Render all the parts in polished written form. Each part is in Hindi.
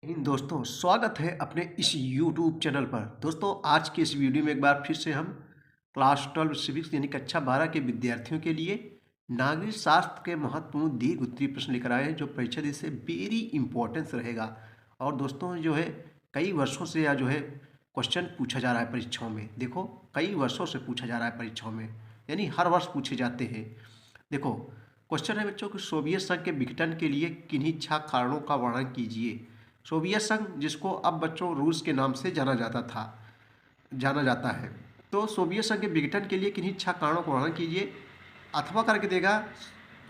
दोस्तों स्वागत है अपने इस YouTube चैनल पर। दोस्तों आज के इस वीडियो में एक बार फिर से हम क्लास 12 सिविक्स यानी कक्षा 12 के विद्यार्थियों के लिए नागरिक शास्त्र के महत्वपूर्ण दीर्घ उत्तरीय प्रश्न लेकर आए हैं जो परीक्षा दिन से वेरी इंपॉर्टेंस रहेगा। और दोस्तों जो है कई वर्षों से यह जो है क्वेश्चन पूछा जा रहा है परीक्षाओं में। देखो कई वर्षों से पूछा जा रहा है परीक्षाओं में, यानी हर वर्ष पूछे जाते हैं। देखो क्वेश्चन है बच्चों कि सोवियत संघ के विघटन के लिए किन्हीं छह कारणों का वर्णन कीजिए। सोवियत संघ जिसको अब बच्चों रूस के नाम से जाना जाता है। तो सोवियत संघ के विघटन के लिए किन्हीं छह कारणों का वर्णन कीजिए। अथवा करके देगा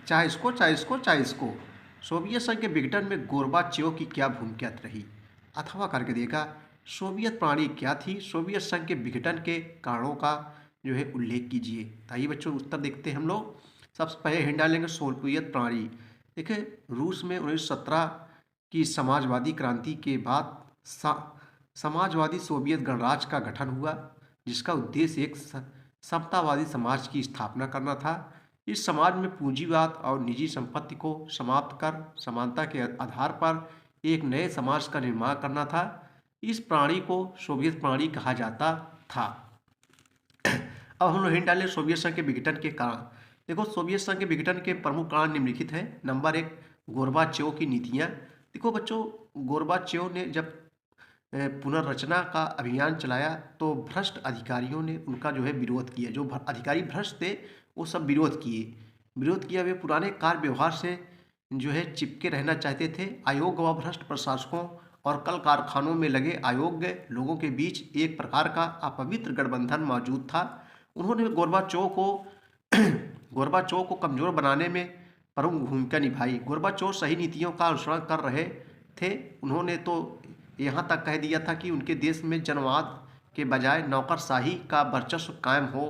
चाहे इसको चाहे इसको चाहे इसको। सोवियत संघ के विघटन में गोर्बाचेव की क्या भूमिका रही। अथवा करके देगा सोवियत प्रणाली क्या थी। सोवियत संघ के विघटन के कारणों का जो है उल्लेख कीजिए। तो आइए बच्चों उत्तर देखते हैं हम लोग। सबसे पहले हिंट डालेंगे सोवियत प्रणाली। देखिए रूस में 1917 की समाजवादी क्रांति के बाद समाजवादी सोवियत गणराज्य का गठन हुआ, जिसका उद्देश्य एक समतावादी समाज की स्थापना करना था। इस समाज में पूंजीवाद और निजी संपत्ति को समाप्त कर समानता के आधार पर एक नए समाज का निर्माण करना था। इस प्रणाली को सोवियत प्रणाली कहा जाता था। अब हम लोग हिंट डालें सोवियत संघ के विघटन के कारण। देखो सोवियत संघ के विघटन के प्रमुख कारण निम्नलिखित हैं। नंबर 1 गोर्बाचेव की नीतियाँ। देखो बच्चों गोर्बाचेव ने जब पुनर्रचना का अभियान चलाया तो भ्रष्ट अधिकारियों ने उनका जो है विरोध किया। जो अधिकारी भ्रष्ट थे वो सब विरोध किया। वे पुराने कार्य व्यवहार से जो है चिपके रहना चाहते थे। अयोग्य व भ्रष्ट प्रशासकों और कल कारखानों में लगे अयोग्य लोगों के बीच एक प्रकार का अपवित्र गठबंधन मौजूद था। उन्होंने गोर्बाचेव को कमज़ोर बनाने में प्रमुख भूमिका निभाई। गोर्बाचेव सही नीतियों का अनुसरण कर रहे थे। उन्होंने तो यहाँ तक कह दिया था कि उनके देश में जनवाद के बजाय नौकरशाही का वर्चस्व कायम हो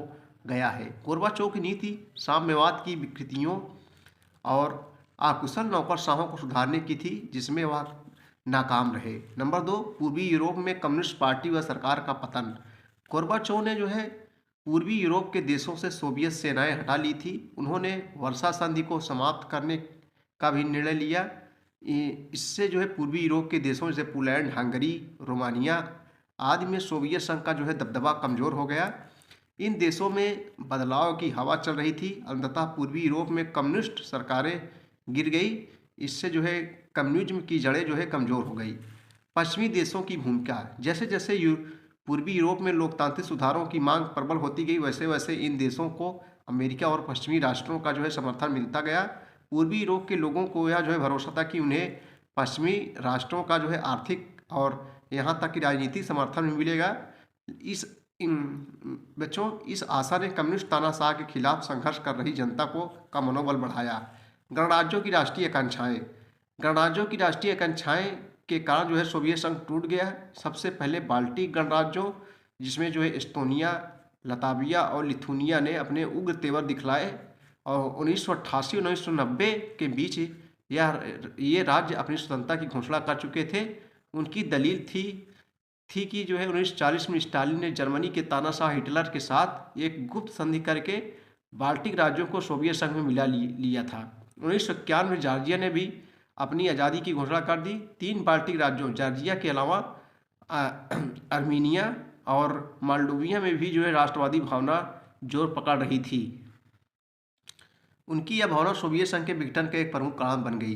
गया है। गोर्बाचेव की नीति साम्यवाद की विकृतियों और अकुशल नौकरशाहों को सुधारने की थी, जिसमें वह नाकाम रहे। नंबर 2 पूर्वी यूरोप में कम्युनिस्ट पार्टी व सरकार का पतन। गोर्बाचेव ने जो है पूर्वी यूरोप के देशों से सोवियत सेनाएं हटा ली थी। उन्होंने वर्सा संधि को समाप्त करने का भी निर्णय लिया। इससे जो है पूर्वी यूरोप के देशों जैसे पोलैंड, हंगरी, रोमानिया आदि में सोवियत संघ का जो है दबदबा कमज़ोर हो गया। इन देशों में बदलाव की हवा चल रही थी। अंततः पूर्वी यूरोप में कम्युनिस्ट सरकारें गिर गई। इससे जो है कम्युनिज्म की जड़ें जो है कमज़ोर हो गई। पश्चिमी देशों की भूमिका। जैसे जैसे पूर्वी यूरोप में लोकतांत्रिक सुधारों की मांग प्रबल होती गई, वैसे वैसे इन देशों को अमेरिका और पश्चिमी राष्ट्रों का जो है समर्थन मिलता गया। पूर्वी यूरोप के लोगों को यह जो है भरोसा था कि उन्हें पश्चिमी राष्ट्रों का जो है आर्थिक और यहाँ तक कि राजनीतिक समर्थन भी मिलेगा। बच्चों इस आशा ने कम्युनिस्ट तानाशाह के खिलाफ संघर्ष कर रही जनता का मनोबल बढ़ाया। गणराज्यों की राष्ट्रीय आकांक्षाएं। गणराज्यों की राष्ट्रीय आकांक्षाएं के कारण जो है सोवियत संघ टूट गया। सबसे पहले बाल्टिक गणराज्यों, जिसमें जो है एस्टोनिया, लताविया और लिथुनिया ने अपने उग्र तेवर दिखलाए और 1988-1990 के बीच ये राज्य अपनी स्वतंत्रता की घोषणा कर चुके थे। उनकी दलील थी कि जो है 1940 में स्टालिन ने जर्मनी के तानाशाह हिटलर के साथ एक गुप्त संधि करके बाल्टिक राज्यों को सोवियत संघ में मिला लिया था। 1991 में जॉर्जिया ने भी अपनी आज़ादी की घोषणा कर दी। 3 बाल्टिक राज्यों जॉर्जिया के अलावा आर्मीनिया और मोल्डोविया में भी जो है राष्ट्रवादी भावना जोर पकड़ रही थी। उनकी यह भावना सोवियत संघ के विघटन का एक प्रमुख कारण बन गई।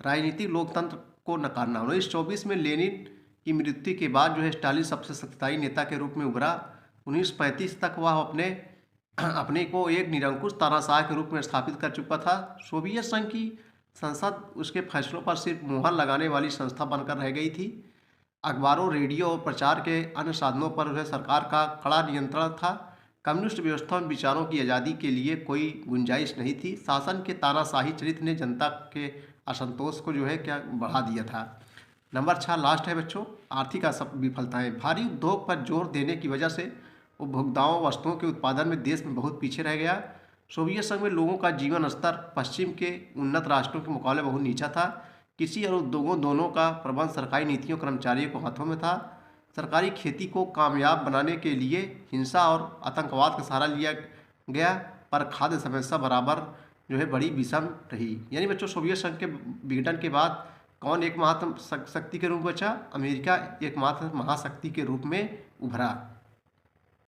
राजनीतिक लोकतंत्र को नकारना। 1924 में लेनिन की मृत्यु के बाद जो है स्टालिन सबसे शक्तिशाली नेता के रूप में उभरा। 1935 तक वह अपने को एक निरंकुश तानाशाह के रूप में स्थापित कर चुका था। सोवियत संघ की संसद उसके फैसलों पर सिर्फ मुहर लगाने वाली संस्था बनकर रह गई थी। अखबारों, रेडियो और प्रचार के अन्य साधनों पर जो है सरकार का कड़ा नियंत्रण था। कम्युनिस्ट व्यवस्था में विचारों की आज़ादी के लिए कोई गुंजाइश नहीं थी। शासन के तानाशाही चरित्र ने जनता के असंतोष को जो है क्या बढ़ा दिया था। नंबर 6 लास्ट है बच्चों आर्थिक विफलताएं। भारी उद्योग पर जोर देने की वजह से उपभोक्ताओं वस्तुओं के उत्पादन में देश में बहुत पीछे रह गया। सोवियत संघ में लोगों का जीवन स्तर पश्चिम के उन्नत राष्ट्रों के मुकाबले बहुत नीचा था। कृषि और उद्योगों दोनों का प्रबंध सरकारी नीतियों कर्मचारियों के हाथों में था। सरकारी खेती को कामयाब बनाने के लिए हिंसा और आतंकवाद का सहारा लिया गया, पर खाद्य समस्या बराबर जो है बड़ी विषम रही। यानी बच्चों सोवियत संघ के विघटन के बाद कौन एकमात्र शक्ति के रूप में बचा? अमेरिका एकमात्र महाशक्ति के रूप में उभरा।